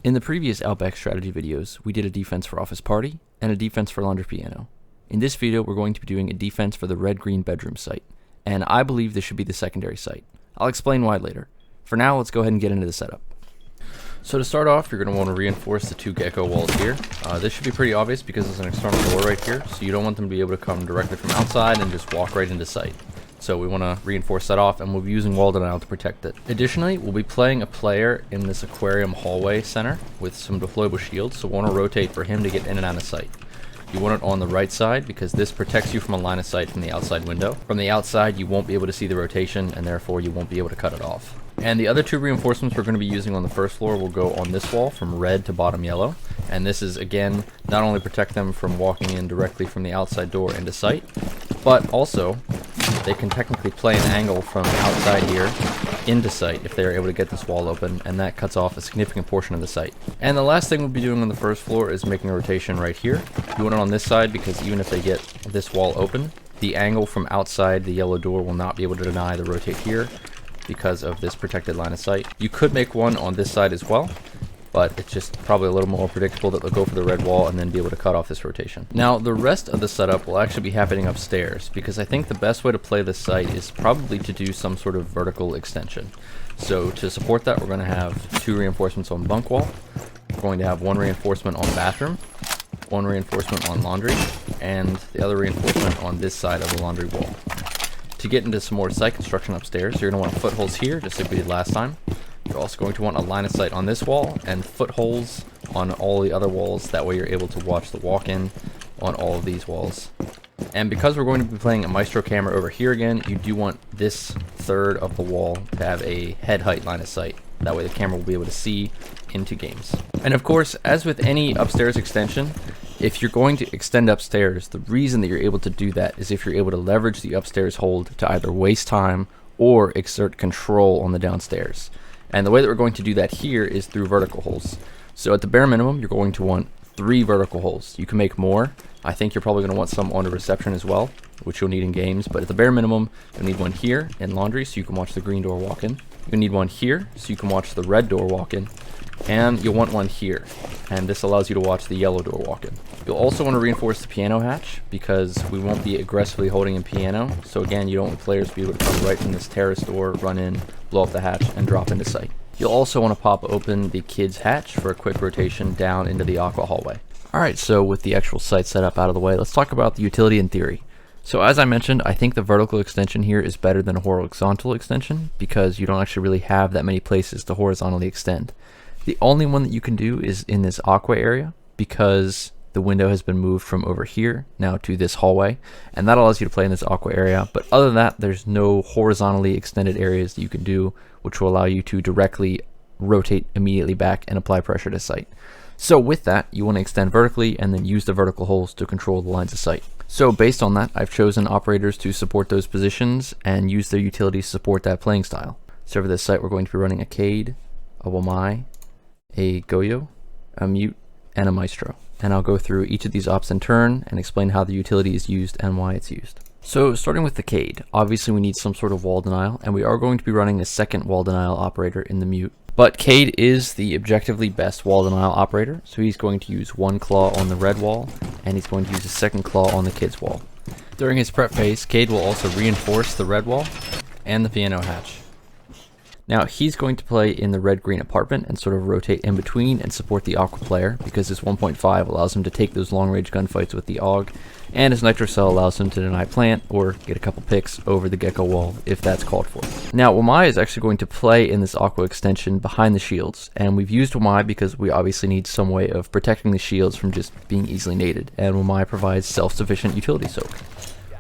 In the previous Outback strategy videos, we did a defense for Office Party and a defense for Laundry Piano. In this video, we're going to be doing a defense for the red-green bedroom site, and I believe this should be the secondary site. I'll explain why later. For now, let's go ahead and get into the setup. So to start off, you're going to want to reinforce the two Gecko walls here. This should be pretty obvious because there's an external door right here, so you don't want them to be able to come directly from outside and just walk right into sight. So we want to reinforce that off, and we'll be using wall denial to protect it. Additionally, we'll be playing a player in this aquarium hallway center with some deployable shields, so we want to rotate for him to get in and out of sight. You want it on the right side because this protects you from a line of sight from the outside window. From the outside, you won't be able to see the rotation, and therefore you won't be able to cut it off. And the other two reinforcements we're going to be using on the first floor will go on this wall from red to bottom yellow. And this is, again, not only protect them from walking in directly from the outside door into sight, but also they can technically play an angle from outside here into sight if they're able to get this wall open, and that cuts off a significant portion of the site. And the last thing we'll be doing on the first floor is making a rotation right here. You want it on this side because even if they get this wall open, the angle from outside the yellow door will not be able to deny the rotate here because of this protected line of sight. You could make one on this side as well, but it's just probably a little more predictable that they'll go for the red wall and then be able to cut off this rotation. Now, the rest of the setup will actually be happening upstairs because I think the best way to play this site is probably to do some sort of vertical extension. So to support that, we're going to have two reinforcements on bunk wall. We're going to have one reinforcement on bathroom, one reinforcement on laundry, and the other reinforcement on this side of the laundry wall. To get into some more site construction upstairs, you're going to want footholds here, just like we did last time. You're also going to want a line of sight on this wall and footholds on all the other walls. That way you're able to watch the walk-in on all of these walls. And because we're going to be playing a Maestro camera over here again, you do want this third of the wall to have a head height line of sight. That way the camera will be able to see into games. And of course, as with any upstairs extension, if you're going to extend upstairs, the reason that you're able to do that is if you're able to leverage the upstairs hold to either waste time or exert control on the downstairs. And the way that we're going to do that here is through vertical holes. So at the bare minimum, you're going to want 3 vertical holes. You can make more. I think you're probably going to want some on the reception as well, which you'll need in games. But at the bare minimum, you'll need one here in laundry so you can watch the green door walk in. You'll need one here so you can watch the red door walk in. And you'll want one here, and this allows you to watch the yellow door walk in. You'll also want to reinforce the piano hatch because we won't be aggressively holding in piano. So again, you don't want players to be able to come right from this terrace door, run in, blow up the hatch, and drop into sight. You'll also want to pop open the kids hatch for a quick rotation down into the Aqua hallway. Alright, so with the actual site setup out of the way, let's talk about the utility in theory. So as I mentioned, I think the vertical extension here is better than a horizontal extension because you don't actually really have that many places to horizontally extend. The only one that you can do is in this Aqua area because the window has been moved from over here now to this hallway, and that allows you to play in this Aqua area. But other than that, there's no horizontally extended areas that you can do, which will allow you to directly rotate immediately back and apply pressure to sight. So with that, you want to extend vertically and then use the vertical holes to control the lines of sight. So based on that, I've chosen operators to support those positions and use their utilities to support that playing style. So for this site, we're going to be running a Cade, a Wamai, a Goyo, a Mute, and a Maestro. And I'll go through each of these ops in turn and explain how the utility is used and why it's used. So starting with the Cade, obviously we need some sort of wall denial, and we are going to be running a second wall denial operator in the Mute. But Cade is the objectively best wall denial operator, so he's going to use one claw on the red wall, and he's going to use a second claw on the kids wall. During his prep phase, Cade will also reinforce the red wall and the piano hatch. Now, he's going to play in the red-green apartment and sort of rotate in between and support the Aqua player because his 1.5 allows him to take those long-range gunfights with the AUG, and his Nitro Cell allows him to deny plant or get a couple picks over the Gecko wall if that's called for. Now, Wamai is actually going to play in this Aqua extension behind the shields, and we've used Wamai because we obviously need some way of protecting the shields from just being easily naded, and Wamai provides self-sufficient utility soak.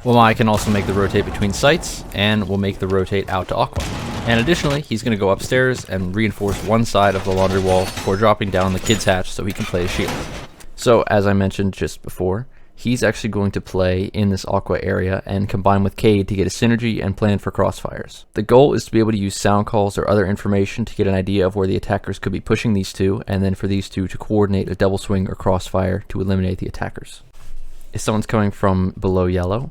Wamai can also make the rotate between sites, and will make the rotate out to Aqua. And additionally, he's going to go upstairs and reinforce one side of the laundry wall before dropping down the kids hatch so he can play a shield. So as I mentioned just before, he's actually going to play in this Aqua area and combine with Cade to get a synergy and plan for crossfires. The goal is to be able to use sound calls or other information to get an idea of where the attackers could be pushing these two, and then for these two to coordinate a double swing or crossfire to eliminate the attackers. If someone's coming from below yellow,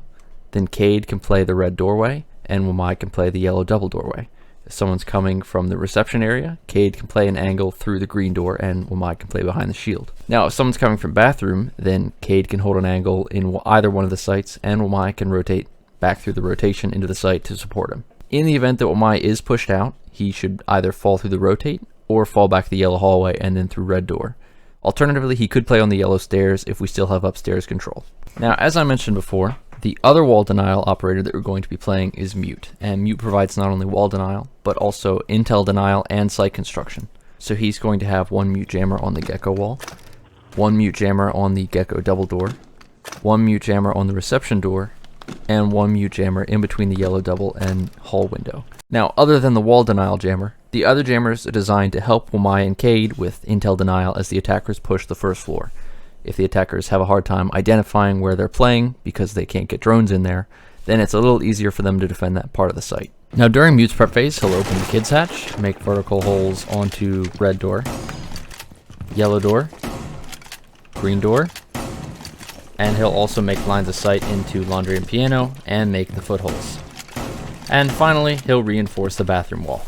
then Cade can play the red doorway, and Wamai can play the yellow double doorway. someone's coming from the reception area, Cade can play an angle through the green door and Wamai can play behind the shield. Now, if someone's coming from bathroom, then Cade can hold an angle in either one of the sites and Wamai can rotate back through the rotation into the site to support him. In the event that Wamai is pushed out, he should either fall through the rotate or fall back the yellow hallway and then through red door. Alternatively, he could play on the yellow stairs if we still have upstairs control. Now, as I mentioned before, the other wall denial operator that we're going to be playing is Mute, and Mute provides not only wall denial, but also intel denial and site construction. So he's going to have one Mute jammer on the Gecko wall, one Mute jammer on the Gecko double door, one Mute jammer on the reception door, and one Mute jammer in between the yellow double and hall window. Now, other than the wall denial jammer, the other jammers are designed to help Wamai and Cade with intel denial as the attackers push the first floor. If the attackers have a hard time identifying where they're playing because they can't get drones in there, then it's a little easier for them to defend that part of the site. Now, during Mute's prep phase, he'll open the kids hatch, make vertical holes onto red door, yellow door, green door, and he'll also make lines of sight into laundry and piano and make the footholds. And finally, he'll reinforce the bathroom wall.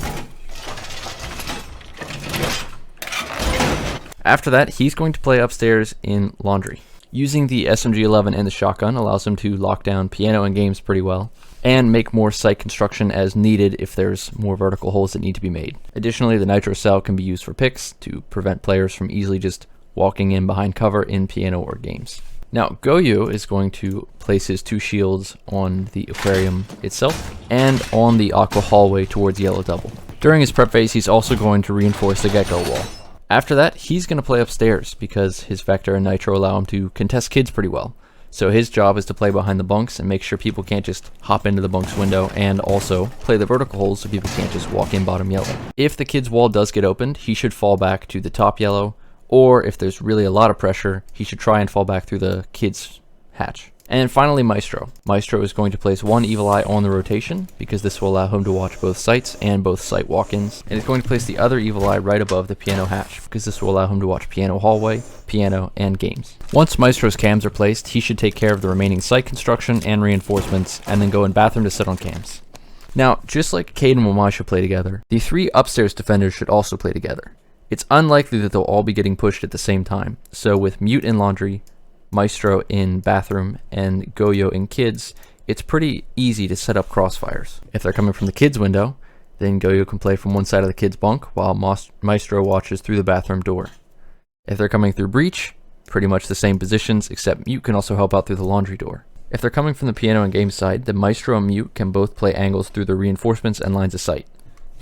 After that, he's going to play upstairs in laundry. Using the SMG-11 and the shotgun allows him to lock down piano and games pretty well, and make more site construction as needed if there's more vertical holes that need to be made. Additionally, the nitro cell can be used for picks to prevent players from easily just walking in behind cover in piano or games. Now, Goyo is going to place his two shields on the aquarium itself and on the Aqua hallway towards yellow double. During his prep phase, he's also going to reinforce the Gecko wall. After that, he's going to play upstairs because his Vector and Nitro allow him to contest kids pretty well. So his job is to play behind the bunks and make sure people can't just hop into the bunks window, and also play the vertical holes so people can't just walk in bottom yellow. If the kid's wall does get opened, he should fall back to the top yellow, or if there's really a lot of pressure, he should try and fall back through the kid's hatch. And finally, Maestro. Maestro is going to place one Evil Eye on the rotation, because this will allow him to watch both sites and both site walk-ins. And he's going to place the other Evil Eye right above the piano hatch, because this will allow him to watch piano hallway, piano, and games. Once Maestro's cams are placed, he should take care of the remaining site construction and reinforcements, and then go in bathroom to sit on cams. Now, just like Cade and Wamai should play together, the three upstairs defenders should also play together. It's unlikely that they'll all be getting pushed at the same time, so with Mute in laundry, Maestro in bathroom, and Goyo in kids, it's pretty easy to set up crossfires. If they're coming from the kids window, then Goyo can play from one side of the kids bunk while Maestro watches through the bathroom door. If they're coming through breach, pretty much the same positions, except Mute can also help out through the laundry door. If they're coming from the piano and game side, then Maestro and Mute can both play angles through the reinforcements and lines of sight,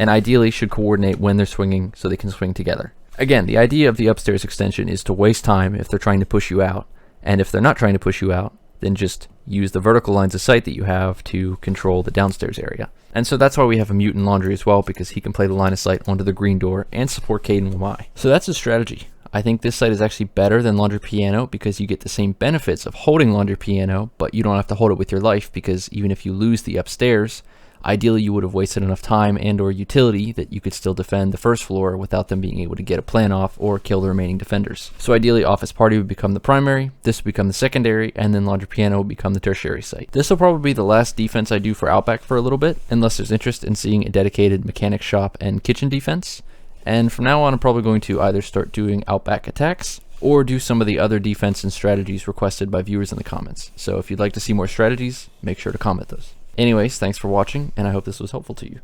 and ideally should coordinate when they're swinging so they can swing together. Again, the idea of the upstairs extension is to waste time if they're trying to push you out, and if they're not trying to push you out, then just use the vertical lines of sight that you have to control the downstairs area. And so that's why we have a Mute in laundry as well, because he can play the line of sight onto the green door and support Cade and Wamai. So that's his strategy. I think this site is actually better than laundry piano because you get the same benefits of holding laundry piano, but you don't have to hold it with your life, because even if you lose the upstairs, ideally you would have wasted enough time and or utility that you could still defend the first floor without them being able to get a plan off or kill the remaining defenders. So ideally, office party would become the primary, this would become the secondary, and then laundry piano would become the tertiary site. This will probably be the last defense I do for Outback for a little bit, unless there's interest in seeing a dedicated mechanic shop and kitchen defense. And from now on, I'm probably going to either start doing Outback attacks or do some of the other defense and strategies requested by viewers in the comments. So if you'd like to see more strategies, make sure to comment those. Anyways, thanks for watching, and I hope this was helpful to you.